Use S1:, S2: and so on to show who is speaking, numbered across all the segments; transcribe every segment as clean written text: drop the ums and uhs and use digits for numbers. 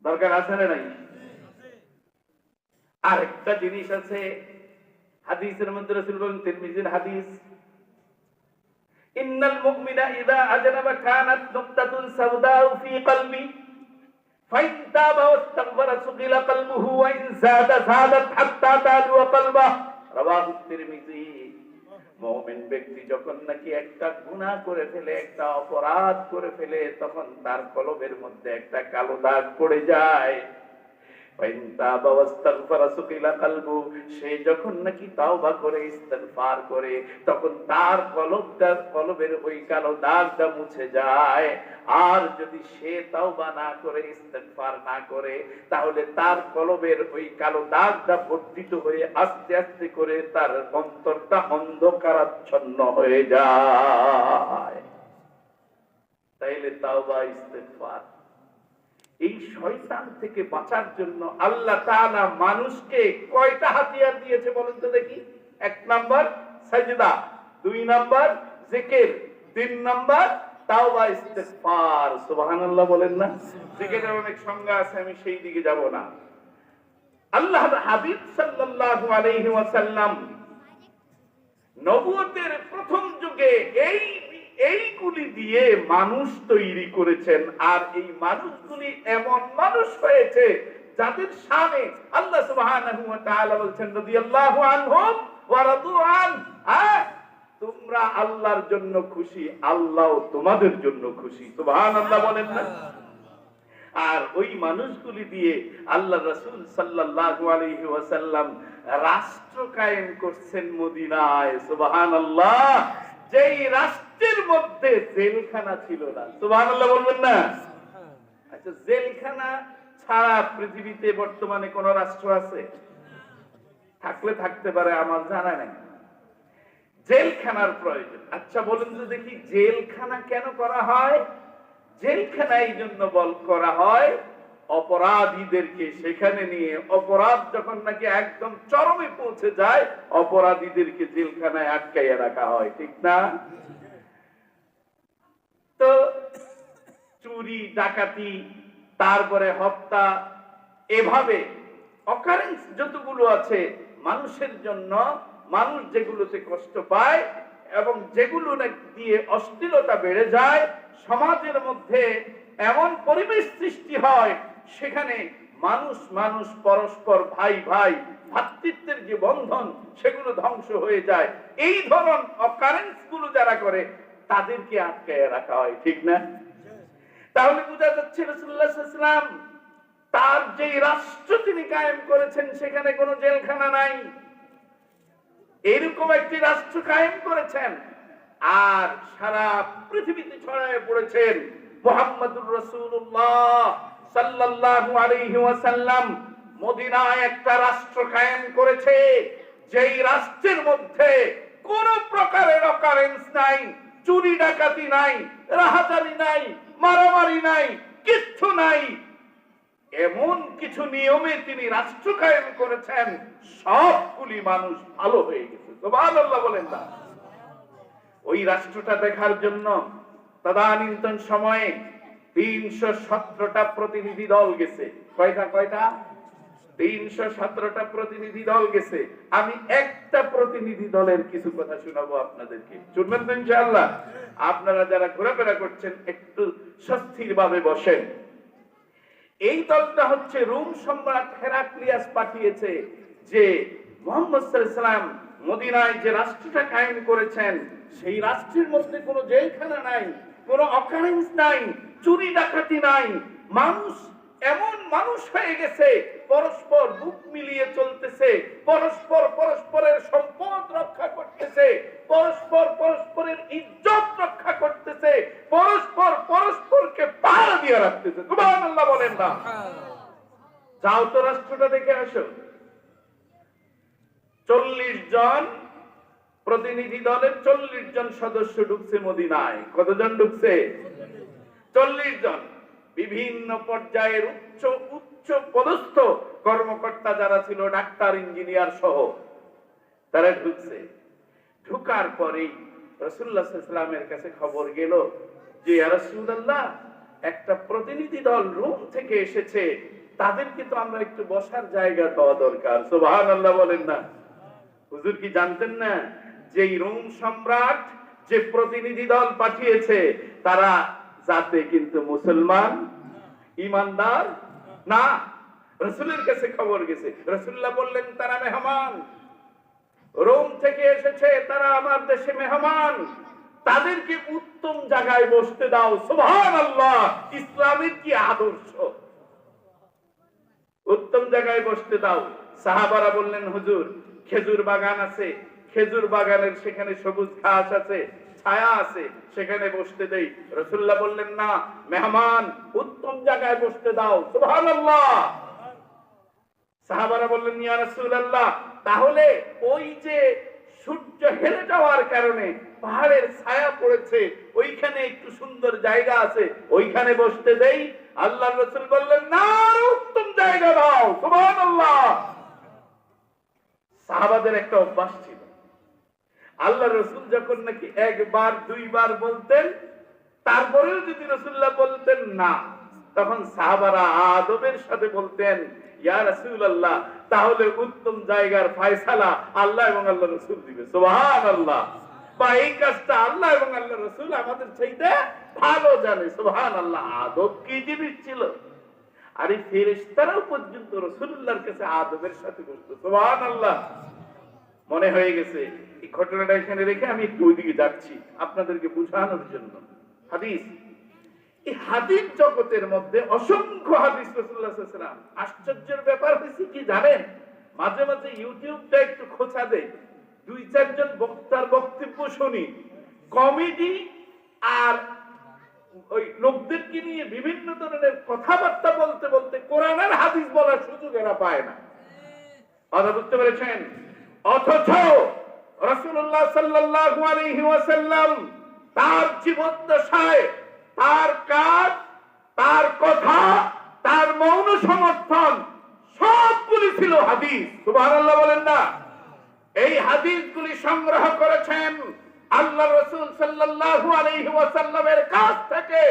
S1: দরকার আছে না নাই? আরেকটা জিনিস আছে হাদিসের মধ্যে, রাসূল বলেন, তিরমিজির হাদিস, ইন্নাল মুমিনা ইযা আজনাবা কানাত নুকতাতুন সাওদাউ ফি কলবি ফাইন তাবা ওয়াস্তাগফারা সুকিলা কলবুহু ওয়া ইন যাদা যাদাত হাত্তা তাদু কলবা, রাওয়াহু তিরমিজি। মুমিন ব্যক্তি যখন নাকি একটা গুনাহ করে ফেলে, একটা অপরাধ করে ফেলে, তখন তার কলবের মধ্যে একটা কালো দাগ পড়ে যায়। সে যখন নাকি তাওবা করে, ইস্তেগফার করে, তখন তার কলবের ওই কালো দাগটা মুছে যায়। আর যদি সে তাওবা না করে, ইস্তেগফার না করে, তাহলে তার কলবের ওই কালো দাগটা বর্ধিত হয়ে আস্তে আস্তে করে তার অন্তরটা অন্ধকারাচ্ছন্ন হয়ে যায়। তাইলে তাওবা, ইস্তেগফার, এই শয়তান থেকে বাঁচার জন্য আল্লাহ তাআলা মানুষকে কয়টা হাতিয়ার দিয়েছে বলেন তো দেখি? 1 নাম্বার সাজদা, 2 নাম্বার জিকির, 3 নাম্বার তাওবা, ইস্তেগফার। সুবহানাল্লাহ বলেন না? জিকিরের অনেক সংজ্ঞা আছে, আমি সেই দিকে যাব না। আল্লাহর হাবিব সাল্লাল্লাহু আলাইহি ওয়াসাল্লাম নবুয়তের প্রথম যুগে এইগুলি দিয়ে মানুষ তৈরি করেছেন। আর এই মানুষগুলি এমন মানুষ হয়েছে যাদের শানে আল্লাহ সুবহানাহু ওয়া তাআলা বলছেন, রাদিয়াল্লাহু আনহুম ওয়া রাদু আন, তোমরা আল্লাহর জন্য খুশি, আল্লাহও তোমাদের জন্য খুশি। সুবহানাল্লাহ বলেন না? আর ওই মানুষগুলি দিয়ে আল্লাহ রাসূল সাল্লাল্লাহু আলাইহি ওয়াসাল্লাম রাষ্ট্র কায়েম করছেন মদিনায়। সুবহানাল্লাহ। যেই রাষ্ট্রের মধ্যে জেলখানা ছিল না। সুবহানাল্লাহ বলবেন না? আচ্ছা, জেলখানা ছাড়া পৃথিবীতে বর্তমানে কোন রাষ্ট্র আছে? থাকলে থাকতে পারে, আমার জানা নাই। জেলখানার প্রয়োজন। আচ্ছা বলেন তো দেখি, জেলখানা কেন করা হয়? জেলখানা এই জন্য করা হয়, অপরাধীদেরকে সেখানে নিয়ে, অপরাধ যখন নাকি একদম চরমে পৌঁছে যায়, অপরাধীদেরকে জেলখানায় আটকাইয়া রাখা হয়, ঠিক না? তো চুরি, ডাকাতি, তারপরে হত্যা, এভাবে অকারেন্স যতগুলো আছে মানুষের জন্য, মানুষ যেগুলোতে কষ্ট পায় এবং যেগুলো দিয়ে অশ্লীলতা বেড়ে যায়, সমাজের মধ্যে এমন পরিবেশ সৃষ্টি হয় সেখানে মানুষ পরস্পর, ভাই ভাই, ভ্রাতৃত্বের যে বন্ধন সেগুলো ধ্বংস হয়ে যায়। এই ধরন অকারেন্স গুলো যারা করে তাদেরকে আটকায় রাখা হয়, ঠিক না? তাহলে বোঝা যাচ্ছে রাসূলুল্লাহ সাল্লাল্লাহু আলাইহি ওয়াসাল্লাম তার যে রাষ্ট্র তিনি কায়েম করেছেন সেখানে কোনো জেলখানা নাই, এরকম একটি রাষ্ট্র কায়েম করেছেন। আর সারা পৃথিবীতে ছড়ায় পড়েছেন মুহাম্মদুর রাসূলুল্লাহ সাল্লাল্লাহু আলাইহি ওয়াসাল্লাম মদিনায় একটা রাষ্ট্র কায়েম করেছে, যেই রাষ্ট্রের মধ্যে কোন প্রকারের অকারেন্স নাই, চুরি ডাকাতি নাই, রাহাজানি নাই, মারামারি নাই, কিচ্ছু নাই। এমন কিছু নিয়মে তিনি রাষ্ট্র কায়েম করেছেন, সবগুলি মানুষ ভালো হয়ে গেছে। সুবহানাল্লাহ বলেন না? ওই রাষ্ট্রটা দেখার জন্য তদানীন্তন সময়ে 317টা প্রতিনিধি দল গেছে। কয়টা? 317টা প্রতিনিধি দল গেছে। আমি একটা প্রতিনিধি দলের কিছু কথা শোনাবো আপনাদেরকে, শুনবেন তো ইনশাআল্লাহ? আপনারা যারা ঘোরাফেরা করছেন একটু স্বস্তির ভাবে বসেন। এই দলটা হচ্ছে রোম সম্রাট হেরাক্লিয়াস পাঠিয়েছে, যে মুহাম্মদ সাল্লাল্লাহু আলাইহি ওয়াসাল্লাম মদিনায় যে রাষ্ট্রটা কায়েম করেছেন সেই রাষ্ট্রের মধ্যে কোনো জেলখানা নাই, কোনো অকারেন্স নাই, চুরি ডাকাতি নাই। মানুষ এমন মানুষ হয়ে গেছে, পরস্পর বুক মিলিয়ে চলতেছে, পরস্পরের সম্পদ রক্ষা করতেছে, পরস্পরের ইজ্জত রক্ষা করতেছে, পরস্পরকে পাহারা দিয়ে রাখতেছে। সুবহানাল্লাহ বলেন না? যাও তো রাষ্ট্রটা দেখে আসো। 40 জন প্রতিনিধি দলের 40 জন সদস্য ঢুকছে মদিনায়। কতজন ঢুকছে? 40 জন। বিভিন্ন পর্যায়ের উচ্চ পদস্থ কর্মকর্তা যারা ছিল, ডাক্তার, ইঞ্জিনিয়ার সহ, তারা ঢুকছে। ঢুকার পরেই রাসূলুল্লাহ সাল্লাল্লাহু আলাইহি ওয়াসাল্লামের কাছে খবর গেল যে ইয়া রাসূলুল্লাহ, একটা প্রতিনিধি দল রোম থেকে এসেছে, তাদেরকে তো আমরা একটু বসার জায়গা দেওয়া দরকার। সুবহানাল্লাহ বলেন না? হুজুর কি জানতেন না যে রোম সম্রাট যে প্রতিনিধি দল পাঠিয়েছে তারা জাতে কিন্তু মুসলমান, ঈমানদার না। রাসূলের কাছে খবর গেছে, রাসূলুল্লাহ বললেন তারা মেহমান, রোম থেকে এসেছে, তারা আমার দেশে মেহমান, তাদেরকে উত্তম জায়গায় বসতে দাও। সুবহানাল্লাহ, ইসলামের কি আদর্শ! উত্তম জায়গায় বসতে দাও। সাহাবারা বললেন হুজুর খেজুর বাগান আছে, খেজুর বাগানের সেখানে সবুজ ঘাস আছে, ছায়া আছে, সেখানে বসতে দেই। রাসূলুল্লাহ বললেন না, মেহমান, উত্তম জায়গায় বসতে দাও। সুবহানাল্লাহ। সাহাবারা বললেন ইয়া রাসূলুল্লাহ, তাহলে ওই যে সূর্য হেলে যাওয়ার কারণে পাহাড়ের ছায়া পড়েছে, ওইখানে একটু সুন্দর জায়গা আছে, ওইখানে বসতে দেই? আল্লাহর রাসূল বললেন না, উত্তম জায়গা দাও। সুবহানাল্লাহ। সাহাবাদের একটা অভ্যাস ছিল, আল্লাহর রাসূল যখন নাকি একবার দুইবার বলতেন, তারপরেও যদি রাসূলুল্লাহ বলতেন না, তখন সাহাবারা আদবের সাথে বলতেন ইয়া রাসূলুল্লাহ, তাহলে উত্তম জায়গার ফয়সালা আল্লাহ এবং আল্লাহর রাসূল দিবে। সুবহানাল্লাহ। বা এই কাজটা আল্লাহ এবং আল্লাহর রাসূল আমাদের চাইতে ভালো জানে। সুবহানাল্লাহ। আদব কি জিনিস ছিল! আর এই ফেরেশতারাও পর্যন্ত রাসূলুল্লাহর কাছে আদবের সাথে বসতো। সুবহানাল্লাহ। মনে হয়ে গেছে এই ঘটনাটা এখানে রেখে আমি একটু ওইদিকে যাচ্ছি আপনাদেরকে বোঝানোর জন্য। হাদিস, এই হাদিস জগতের মধ্যে অসংখ্য হাদিস রাসূলুল্লাহ সাল্লাল্লাহু আলাইহি ওয়াসাল্লাম। আশ্চর্যের ব্যাপার হয়েছে কি জানেন, মাঝে মাঝে ইউটিউবটা একটু খোঁচা দেয়, দুই চারজন বক্তার বক্তব্য শুনি, কমেডি আর ওই লোকদেরকে নিয়ে বিভিন্ন ধরনের কথাবার্তা বলতে বলতে কোরআনের হাদিস বলার সুযোগ এরা পায় না। কথা বুঝতে পেরেছেন? অথচ রাসূলুল্লাহ সাল্লাল্লাহু আলাইহি ওয়াসাল্লাম তার জীবদ্দশায় তার কাজ, তার কথা, তার মৌন সমর্থন সবগুলি ছিল হাদিস। সুবহানাল্লাহ বলেন না? এই হাদিসগুলি সংগ্রহ করেছেন আল্লাহর রাসূল সাল্লাল্লাহু আলাইহি ওয়াসাল্লামের কাছ থেকে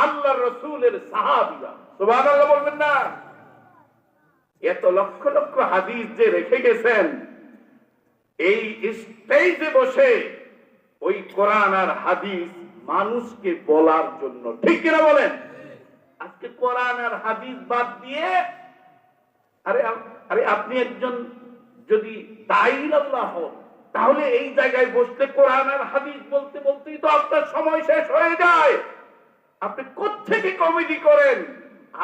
S1: আল্লাহর রাসূলের সাহাবীরা। সুবহানাল্লাহ বলবেন না? এত লক্ষ লক্ষ হাদিস যে রেখে গেছেন, এই স্টেজে বসে ওই কোরআন আর হাদিস মানুষকে বলার জন্য। ঠিক কিনা বলেন? আজকে কোরআন আর হাদিস বাদ দিয়ে আরে আপনি একজন যদি দাঈউল্লাহ হন, তাহলে এই জায়গায় বসতে কোরআন আর হাদিস বলতে বলতেই তো আপনার সময় শেষ হয়ে যায়। আপনি কোত্থেকে কমেডি করেন,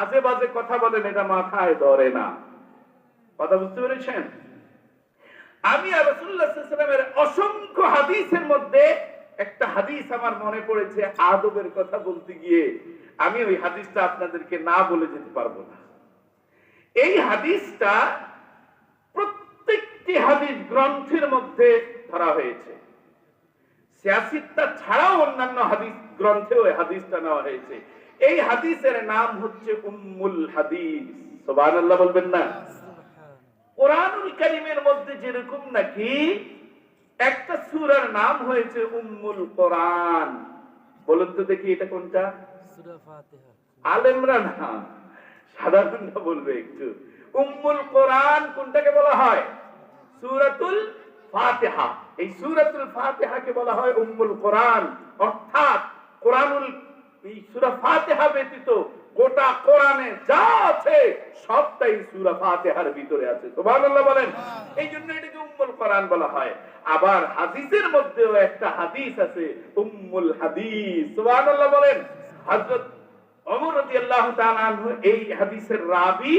S1: আজে বাজে কথা বলেন, এটা মাথায় ধরে না। কথা বুঝতে পেরেছেন? আমি আর রাসূলুল্লাহ সাল্লাল্লাহু আলাইহি ওয়াসাল্লামের অসংখ্য হাদিসের মধ্যে একটা হাদিস আমার মনে পড়েছে আদবের কথা বলতে গিয়ে, আমি ওই হাদিসটা আপনাদেরকে না বলে যেতে পারবো না। এই হাদিসটা প্রত্যেকটি হাদিস গ্রন্থের মধ্যে ধরা হয়েছে, সিয়াসিত্তা ছাড়াও অন্যান্য হাদিস গ্রন্থেও এই হাদিসটা নেওয়া হয়েছে। এই হাদিসের নাম হচ্ছে উম্মুল হাদিস। সুবহানাল্লাহ বলবেন না? কোরআনুল কারীমের মধ্যে যেরকম নাকি একটা সূরার নাম হয়েছে উম্মুল কোরআন, বলুন তো দেখি এটা কোনটা? সূরা ফাতিহা। আলেমরা না, সাধারণরা বলবে একটু। উম্মুল কোরআন কোনটাকে বলা হয়? সূরাতুল ফাতিহা। এই সূরাতুল ফাতিহাকে বলা হয় উম্মুল কোরআন। অর্থাৎ কোরআনুল এই সূরা ফাতিহা ব্যতীত গোটা কোরআনে যা আছে সবটাই সূরা ফাতিহার ভিতরে আছে। সুবহানাল্লাহ বলেন। এই জন্য এটাকে উম্মুল কোরআন বলা হয়। আবার হাদিসের মধ্যেও একটা হাদিস আছে উম্মুল হাদিস। সুবহানাল্লাহ বলেন। হযরত ওমর রাদিয়াল্লাহু তাআলা আনহু এই হাদিসের রাবী,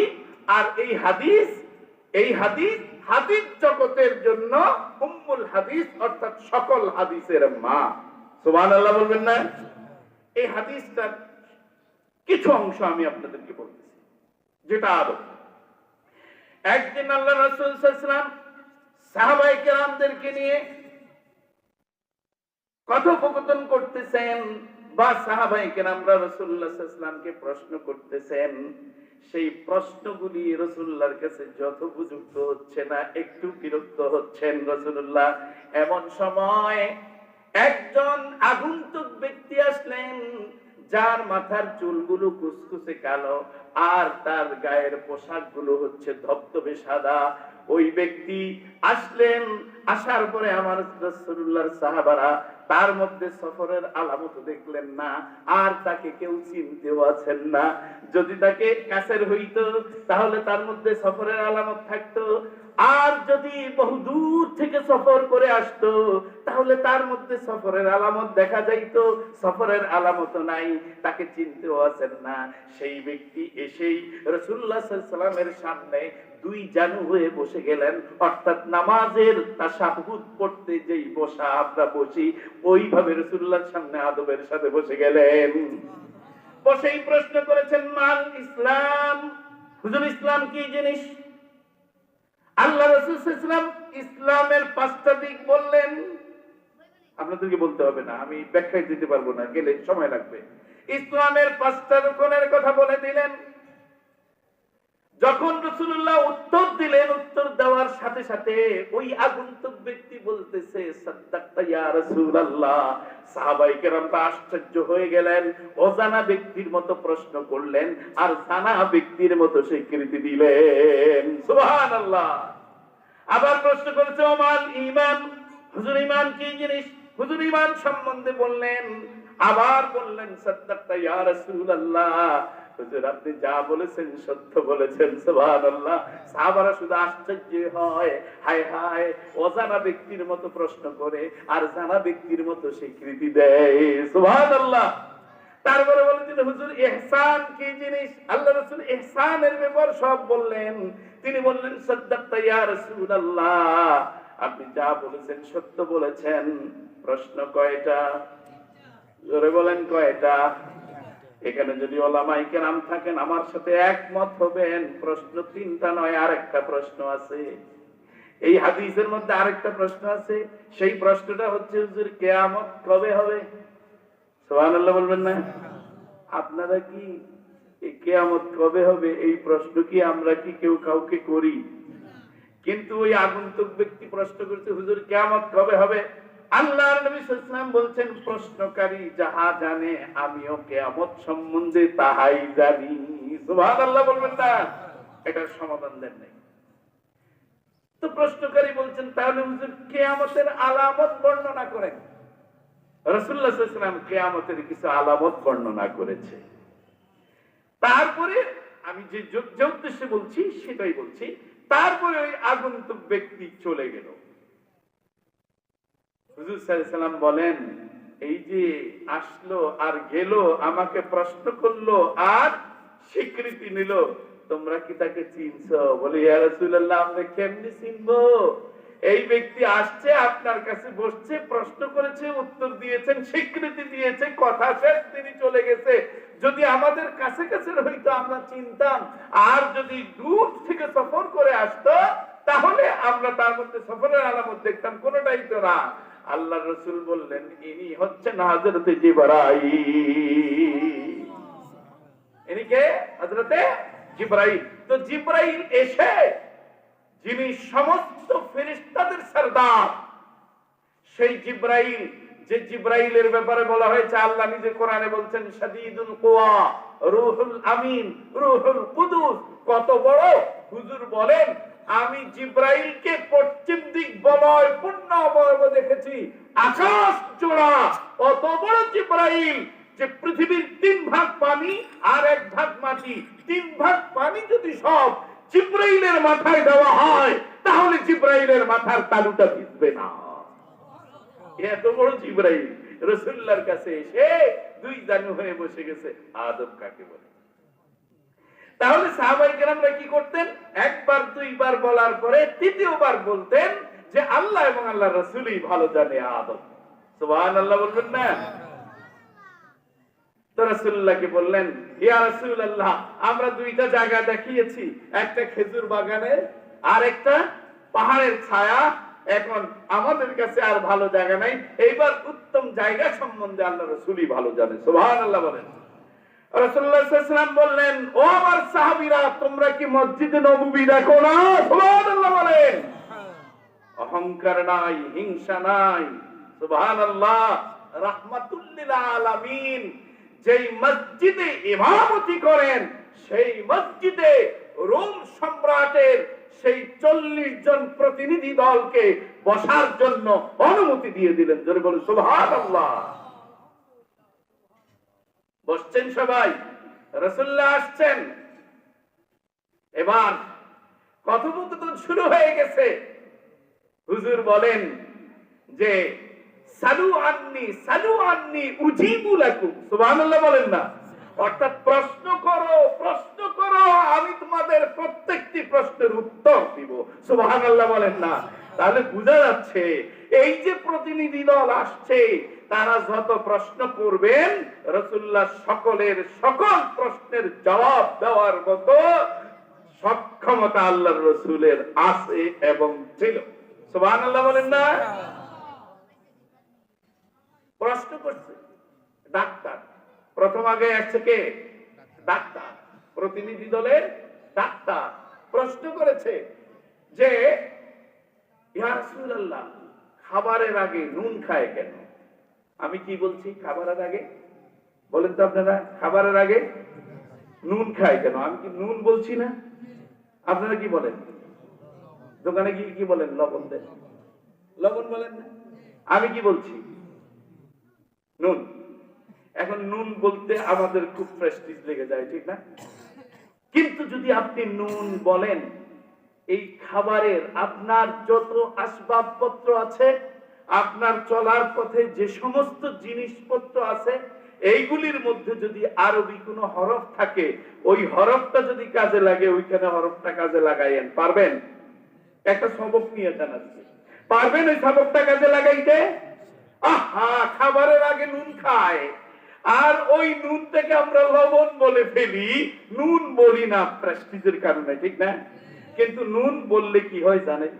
S1: আর এই হাদিস হাদিস জগতের জন্য উম্মুল হাদিস, অর্থাৎ সকল হাদিসের মা। সুবহানাল্লাহ বলবেন না? এই হাদিসটার কিছু অংশ আমি আপনাদেরকে বলতেছি, যেটা আদব। একদিন আল্লাহ রাসূল সাল্লাল্লাহু আলাইহি ওয়াসাল্লাম সাহাবায়ে কেরামদেরকে নিয়ে কথোপকথন করতেছেন, বা সাহাবায়ে কেরামরা রাসূলুল্লাহ সাল্লাল্লাহু আলাইহি ওয়াসাল্লামকে প্রশ্ন করতেছেন। সেই প্রশ্নগুলি রাসূলুল্লাহর কাছে যথোপযুক্ত হচ্ছে না, একটু বিরক্ত হচ্ছেন রাসূলুল্লাহ। এমন সময় একজন আগন্তুক ব্যক্তি আসলেন, যার মাথার চুলগুলো কুচকুচে কালো, আর তার গায়ের পোশাক গুলো হচ্ছে ধবধবে সাদা। ওই ব্যক্তি আসলেন, আসার পরে আমার রাসূলুল্লাহর সাহাবারা তার মধ্যে সফরের আলামত দেখলেন না, আর তাকে কেউ চিনতেও আছেন না। যদি তাকে কাছের হইতো তাহলে তার মধ্যে সফরের আলামত থাকতো, আর যদি বহু দূর থেকে সফর করে আসতো তাহলে তার মধ্যে সফরের আলামত দেখা যাইতো। সফরের আলামত নাই, তাকে চিনতেও আছেন না। সেই ব্যক্তি এসেই রাসূলুল্লাহ সাল্লাল্লাহু আলাইহি ওয়াসাল্লামের সামনে দুই জানু হয়ে বসে গেলেন, অর্থাৎ নামাজের তাশাহুদ পড়তে যেই বসা আমরা বসি ওইভাবে রাসূলুল্লাহর সামনে আদবের সাথে বসে গেলেন। বসেই প্রশ্ন করেছেন, মাল ইসলাম, হুজুর ইসলাম কি জিনিস? আল্লাহ রাসূল সাল্লাল্লাহু আলাইহি ওয়াসাল্লাম ইসলামের পাঁচটা দিক বললেন। আপনাদেরকে বলতে হবে না, আমি ব্যাখ্যা দিতে পারবো না, গেলে সময় লাগবে। ইসলামের পাঁচটা রুকনের কথা বলে দিলেন। যখন রাসূলুল্লাহ উত্তর দিলেন, উত্তর দেওয়ার সাথে সাথে ওই আগন্তুক ব্যক্তি বলতেছে, সাদ্দাকতা ইয়া রাসূলুল্লাহ। সাহাবায়ে কেরামরা আশ্চর্য হয়ে গেলেন, অজানা ব্যক্তির মতো প্রশ্ন করলেন আর জানা ব্যক্তির মতো স্বীকৃতি দিলেন। সুবহানাল্লাহ। আবার প্রশ্ন করেছে, ওমাল ঈমান, হুজুর ঈমান কি জিনিস? হুজুর ঈমান সম্বন্ধে বললেন। আবার বললেন, সাদ্দাকতা ইয়া রাসূলুল্লাহ, হুজুর আপনি যা বলেছেন সত্য বলেছেন। সুবহানাল্লাহ। সাহাবারা শুধু আশ্চর্য হয়, হায় হায়, অজানা ব্যক্তির মতো প্রশ্ন করে আর জানা ব্যক্তির মতো স্বীকৃতি দেয়। সুবহানাল্লাহ। তারপরে বলেছেন, হুজুর ইহসান কি জিনিস? আল্লাহ রাসূল ইহসানের ব্যাপার সব বললেন। তিনি বললেন, সাদ্দাকতা ইয়া রাসূলুল্লাহ, আপনি যা বলেছেন সত্য বলেছেন। প্রশ্ন কয়টা? জোরে বলেন কয়টা? এখানে যদি ওলামায়ে কেরাম থাকেন আমার সাথে একমত হবেন, প্রশ্ন তিনটা নয়, আরেকটা প্রশ্ন আছে। এই হাদিসের মধ্যে আরেকটা প্রশ্ন আছে। সেই প্রশ্নটা হচ্ছে, হুজুর কিয়ামত কবে হবে? সুবহানাল্লাহ বলবেন না? আপনারা কি এই কিয়ামত কবে হবে এই প্রশ্ন কি আমরা কি কেউ কাউকে করি? কিন্তু ওই আগন্তুক ব্যক্তি প্রশ্ন করছে, হুজুর কিয়ামত কবে হবে? আল্লাহর নবী সাল্লাল্লাহু আলাইহি ওয়াসাল্লাম বলছেন, প্রশ্নকারী যাহা জানে আমিও কিয়ামত সম্বন্ধে তাহাই জানি। সুবহানাল্লাহ বলবেন না? এটার সমাধান দেন নাই। তো প্রশ্নকারী বলছেন, তাহলে হুজুর কিয়ামতের আলামত বর্ণনা করেন। রাসূলুল্লাহ সাল্লাল্লাহু আলাইহি ওয়াসাল্লাম কিয়ামতের কিছু আলামত বর্ণনা করেছে। তারপরে আমি যে উদ্দেশ্যে বলছি সেটাই বলছি। তারপরে ওই আগন্তুক ব্যক্তি চলে গেল। হুজুর সাল্লাল্লাহু আলাইহি ওয়াসাল্লাম বলেন, এই যে আসলো আর গেল, আমাকে প্রশ্ন করলো আর স্বীকৃতি নিল, তোমরা কি তাকে চিনছো? বলে, ইয়া রাসূলুল্লাহ, আমরা কেমনে চিনবো? এই ব্যক্তি আসছে, আপনার কাছে বসছে, প্রশ্ন করেছে, উত্তর দিয়েছেন, স্বীকৃতি দিয়েছে, কথা শেষ, তিনি চলে গেছে। যদি আমাদের কাছে কাছে হইতো আমরা চিনতাম, আর যদি দূর থেকে সফর করে আসতো তাহলে আমরা তার মধ্যে সফরের আলামত দেখতাম, কোনটাই তো না। আল্লাহ রাসূল বললেন, ইনি হচ্ছেন হযরত জিবরাইল। ইনি কে? হযরত জিবরাইল। তো জিবরাইল এসে, যিনি সমস্ত ফেরেশতাদের সরদার, সেই জিবরাইল, যে জিবরাইলের ব্যাপারে বলা হয়েছে, আল্লাহ নিজে কোরআনে বলছেন, শাদীদুল কুওয়া, রূহুল আমিন, রূহুল কুদুস। কত বড়! হুজুর বলেন, আমি জিবরাইলকে পশ্চিম দিক বলয় পূর্ণ অবয়ব দেখেছি, আকাশ জোড়া। অত বড় জিবরাইল যে পৃথিবীর 3 ভাগ পানি আর 1 ভাগ মাটি, 3 ভাগ পানি যদি সব জিবরাইলের মাথায় দেওয়া হয় তাহলে জিবরাইলের মাথার তালুটা ভিজবে না। এত বড় জিবরাইল রাসূলুল্লাহর কাছে এসে দুই জানু হয়ে বসে গেছে। আদব কাকে বলে? তাহলে সাহাবায়ে কেরামরা কি করতেন? একবার দুইবার বলার পরে তৃতীয়বার বলতেন যে আল্লাহ এবং আল্লাহর রাসূলই ভালো জানে আদব। সুবহানাল্লাহ বলবেন না? তো রাসূলুল্লাহকে বললেন, ইয়া রাসূলুল্লাহ, আমরা দুইটা জায়গা দেখিয়েছি, একটা খেজুর বাগানে আর একটা পাহাড়ের ছায়া। এখন আমাদের কাছে আর ভালো জায়গা নাই, এইবার উত্তম জায়গা সম্বন্ধে আল্লাহ রাসূলই ভালো জানে। সুবহানাল্লাহ বলেন। রাসূলুল্লাহ সাল্লাল্লাহু আলাইহি ওয়াসাল্লাম বললেন, ও আমার সাহাবীরা, তোমরা কি মসজিদে নববী দেখো না? সুবহানাল্লাহ বলেন। অহংকার নাই, হিংসা নাই। সুবহানাল্লাহ। রাহমাতুল লিল আলামিন যেই মসজিদে ইমামতি করেন সেই মসজিদে রোম সম্রাটের সেই 40 জন প্রতিনিধি দলকে বসার জন্য অনুমতি দিয়ে দিলেন। জোরে বলুন সুবহানাল্লাহ। বসছেন সবাই, রাসূলুল্লাহ আসছেন। এবার কথোপকথন শুরু হয়ে গেছে। হুজুর বলেন যে সালু আন্নি উজিবু লাকুম, সুবহানাল্লাহ বলেন না? অর্থাৎ প্রশ্ন করো, আমি তোমাদের প্রত্যেকটি প্রশ্নের উত্তর দিব। সুবহানাল্লাহ বলেন না? তাহলে বোঝা যাচ্ছে এই যে প্রতিনিধি দল আসছে, তারা যত প্রশ্ন করবেন রাসূলুল্লাহ সকলের সকল প্রশ্নের জবাব দেওয়ার মতো সক্ষমতা আল্লাহর রাসূলের আছে এবং ছিল। সুবহানাল্লাহ বলেন না? প্রশ্ন করছে ডাক্তার, প্রথম আগে আসছে কে? ডাক্তার, প্রতিনিধি দলের ডাক্তার প্রশ্ন করেছে যে ইয়া রাসূলুল্লাহ, খাবারের আগে নুন খায় কেন? আমি কি বলছি? খাবারের আগে বলেন তো আপনারা, খাবারের আগে নুন খায় কেন? আমি কি নুন বলছি না? আপনারা কি বলেন? দোকানে গিয়ে কি বলেন? লবণ দেন, লবণ বলেন না? আমি কি বলছি? নুন। এখন নুন বলতে আমাদের খুব প্রেস্টিজ লেগে যায়, ঠিক না? কিন্তু যদি আপনি নুন বলেন, এই খাবারের আপনার যত আসবাবপত্র আছে, আপনার চলার পথে যে সমস্ত জিনিসপত্র আছে, এইগুলির মধ্যে যদি আরবি কোনো হরফ থাকে, ওই হরফটা যদি কাজে লাগে, ওইখানে হরফটা কাজে লাগাইয়েন। পারবেন? একটা সবক নিয়ে জানাচ্ছি, পারবেন ওই সবকটা কাজে লাগাইতে? আহা, খাবারের আগে নুন খায়, আর ওই নুন থেকে আমরা লবণ বলে ফেলি, নুন বলি না প্রেস্টিজের কারণে, ঠিক না? কিন্তু নুন বললে কি হয় জানেন?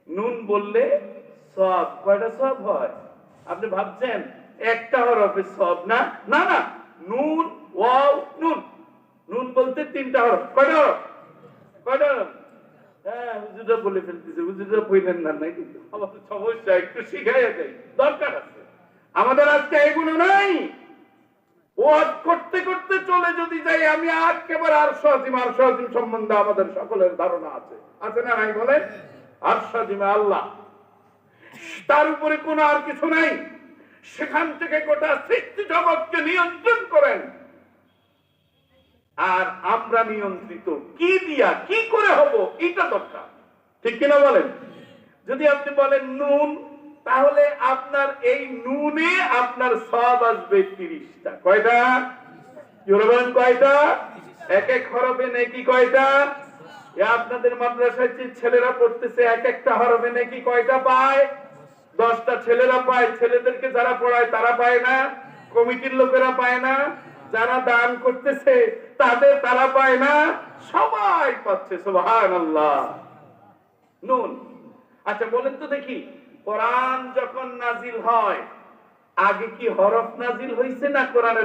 S1: নুন বললে সব, কয়টা সব হয়? আপনি ভাবছেন একটা হরফে সব? না না না, নুন ওয়াও নুন, নুন বলতে 3টা হরফ। কয়টা হরফ? কয়টা হরফ? হ্যাঁ, হুজুরা বলে ফেলতেছে, হুজুরা বললেন না, নাই কিন্তু আমাদের সমস্যা, একটু শিখাইয়া দেয়, দরকার আছে আমাদের। আজকে এগুলো নাই। ওয়াজ করতে করতে চলে যদি যাই, আমি একেবারে আরশ আজিম সম্বন্ধে আমাদের সকলের ধারণা আছে, আছে না নাই বলেন? আরশ আজিমে আল্লাহ, তার উপরে কোনো আর কিছু নাই। সেখান থেকে গোটা সৃষ্টি জগৎকে নিয়ন্ত্রণ করেন। আর আমরা নিয়ন্ত্রিত কি দিয়া, কি করে হব, এটা দরকার, ঠিক কিনা বলেন? যদি আপনি বলেন নুন, তাহলে আপনার এই নুনে আপনার সব আসবে 30টা। কয়টা? বলেন কয়টা? এক এক হরফে নেকি কয়টা? আপনাদের মাদ্রাসায় যে ছেলেরা পড়তেছে, এক একটা হরফে নেকি কয়টা পায়? 10টা ছেলেরা পায়। ছেলেদেরকে যারা পড়ায় তারা পায় না? কমিটির লোকেরা পায় না? যারা দান করতেছে তারা পায় না? সবাই পাচ্ছে। সুবহানাল্লাহ। নুন। আচ্ছা বলেন তো দেখি, কোরআন যখন নাজিল হয়, আগে কি হরফ নাজিল হয়েছে না কোরআনের